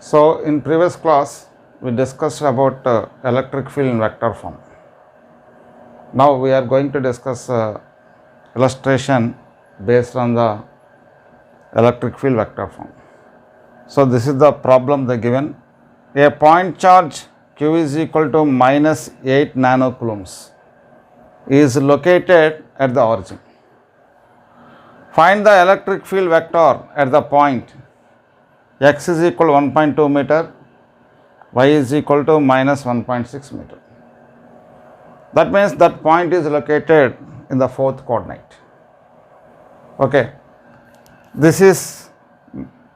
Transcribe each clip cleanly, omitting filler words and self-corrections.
So in previous class we discussed about electric field in vector form. Now we are going to discuss illustration based on the electric field vector form. So this is the problem they given. A point charge q is equal to minus 8 nanocoulombs is located at the origin. Find the electric field vector at the point x is equal to 1.2 meter, y is equal to minus 1.6 meter. That means that point is located in the fourth coordinate. Okay. This is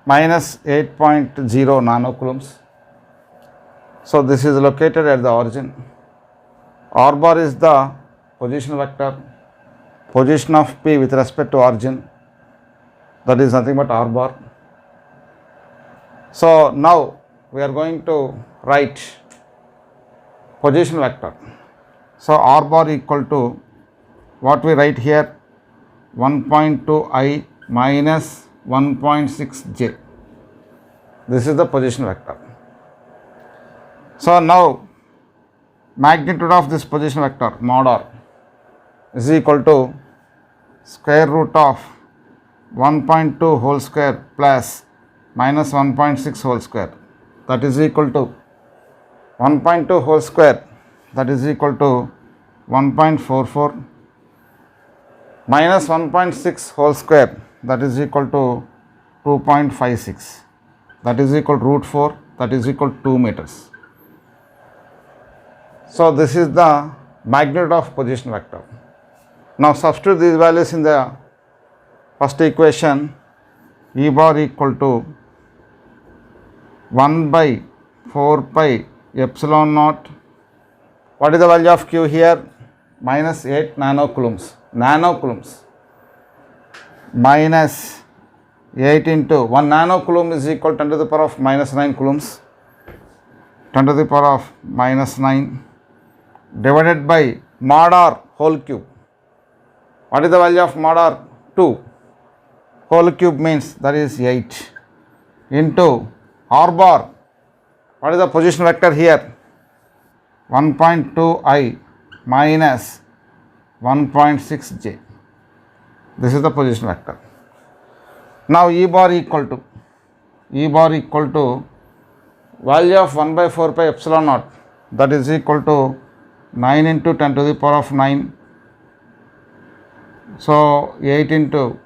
minus 8.0 nanocoulombs. So this is located at the origin. R bar is the position vector. Position of P with respect to origin, that is nothing but R bar. So now we are going to write position vector. So R bar equal to what we write here, 1.2 I minus 1.6 j. This is the position vector. So now magnitude of this position vector mod R is equal to square root of 1.2 whole square plus minus 1.6 whole square, that is equal to 1.2 whole square, that is equal to 1.44 minus 1.6 whole square, that is equal to 2.56, that is equal to root 4, that is equal to 2 meters. So this is the magnitude of position vector. Now substitute these values in the first equation. E bar equal to 1 by 4 pi epsilon naught. What is the value of q here? Minus 8 nanocoulombs. Nanocoulombs. Minus 8 into 1 nanocoulomb is equal to 10 to the power of minus 9 coulombs. 10 to the power of minus 9 divided by mod R whole cube. What is the value of mod R? 2. Whole cube means that is 8 into R bar. What is the position vector here? 1.2 I minus 1.6 j. This is the position vector. Now E bar equal to value of 1 by 4 pi epsilon naught, that is equal to 9 into 10 to the power of 9. So 8 into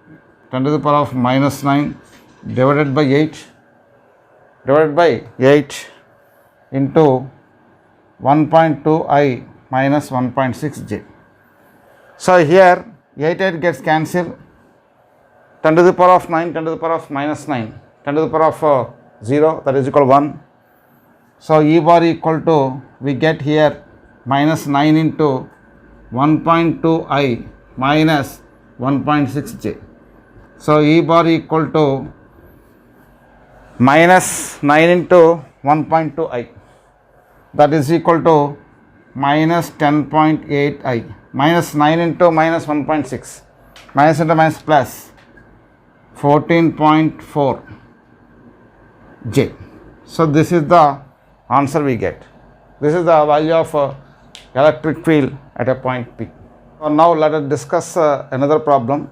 10 to the power of minus 9 divided by 8 into 1.2 I minus 1.6 j. So here 8 gets cancelled, 10 to the power of 9, 10 to the power of minus 9, 10 to the power of 0, that is equal to 1. So E bar equal to, we get here minus 9 into 1.2 I minus 1.6 j. So E bar equal to minus 9 into 1.2 I, that is equal to minus 10.8 I, minus 9 into minus 1.6, minus into minus plus 14.4 j. So this is the answer we get. This is the value of electric field at a point P. So now let us discuss another problem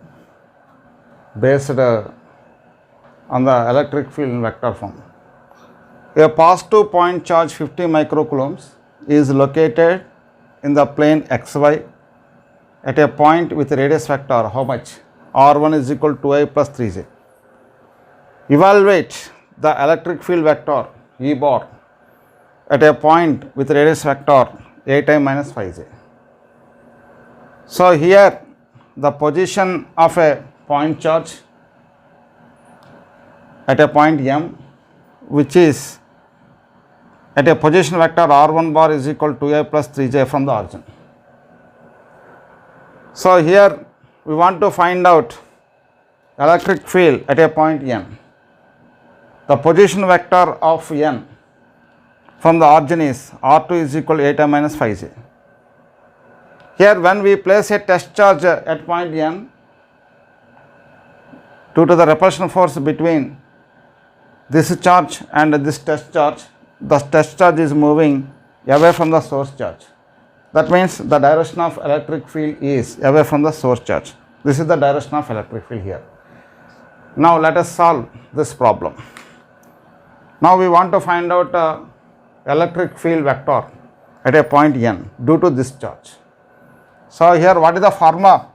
based on the electric field in vector form. A positive point charge 50 microcoulombs is located in the plane xy at a point with radius vector how much? R1 is equal to 2i plus 3j. Evaluate the electric field vector E bar at a point with radius vector 8i minus 5j. So here the position of a point charge at a point M, which is at a position vector R1 bar is equal to 2i plus 3j from the origin. So here we want to find out electric field at a point N. The position vector of N from the origin is R2 is equal to 8i minus 5j. Here when we place a test charge at point N, due to the repulsion force between this charge and this test charge, the test charge is moving away from the source charge. That means the direction of electric field is away from the source charge. This is the direction of electric field here. Now let us solve this problem. Now we want to find out electric field vector at a point n due to this charge. So here what is the formula?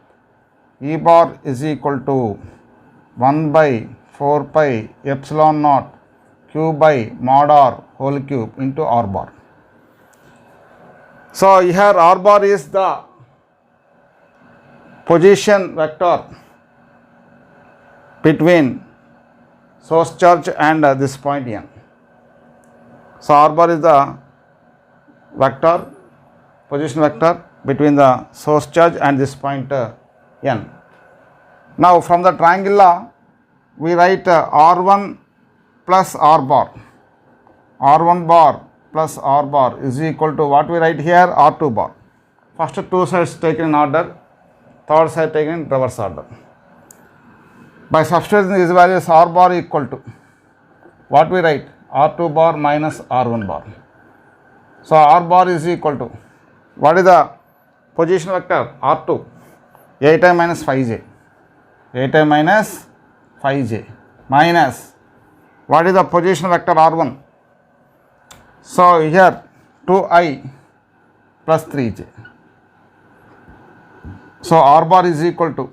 E bar is equal to 1 by 4 pi epsilon naught q by mod r whole cube into r bar. So here r bar is the position vector between source charge and this point n. So r bar is the vector, position vector between the source charge and this point n. Now from the triangle law, we write r1 plus r bar. r1 bar plus r bar is equal to what we write here, r2 bar. First two sides taken in order, third side taken in reverse order. By substituting these values, r bar equal to what we write, r2 bar minus r1 bar. So r bar is equal to what is the position vector, r2, 8i minus 5j, 8i minus 5j minus what is the position vector r1. So here 2i plus 3j. So r bar is equal to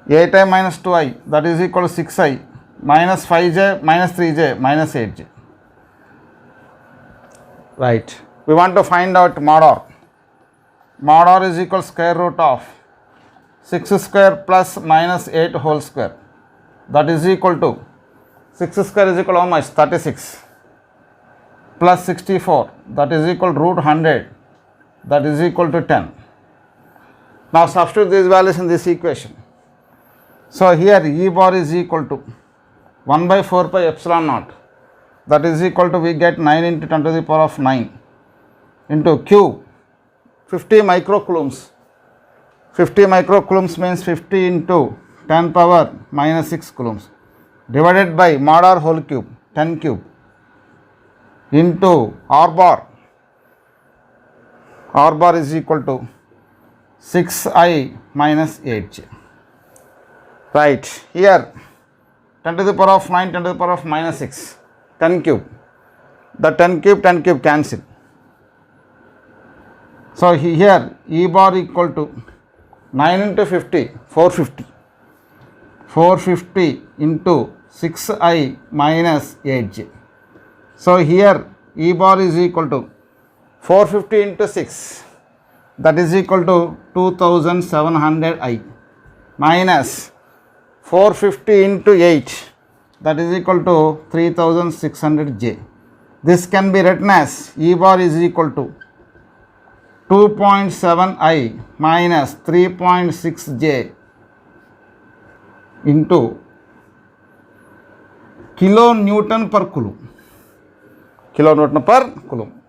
8i minus 2i, that is equal to 6i minus 5j minus 3j minus 8j. Right. We want to find out mod r. Mod r is equal to square root of 6 square plus minus 8 whole square. That is equal to 6 square is equal to how much? 36 plus 64, that is equal to root 100, that is equal to 10. Now substitute these values in this equation. So here E bar is equal to 1 by 4 pi epsilon naught, that is equal to, we get 9 into 10 to the power of 9 into Q, 50 microcoulombs. 50 microcoulombs means 50 into 10 power minus 6 coulombs divided by mod r whole cube, 10 cube, into r bar. R bar is equal to 6i minus 8j. Right, here 10 to the power of 9, 10 to the power of minus 6, 10 cube. The 10 cube cancel. So here E bar equal to 9 into 50, 450. 450 into 6i minus 8j. So here E bar is equal to 450 into 6, that is equal to 2700i minus 450 into 8, that is equal to 3600j. This can be written as E bar is equal to 2.7i minus 3.6j into kilonewton per coulomb. Kilonewton per coulomb.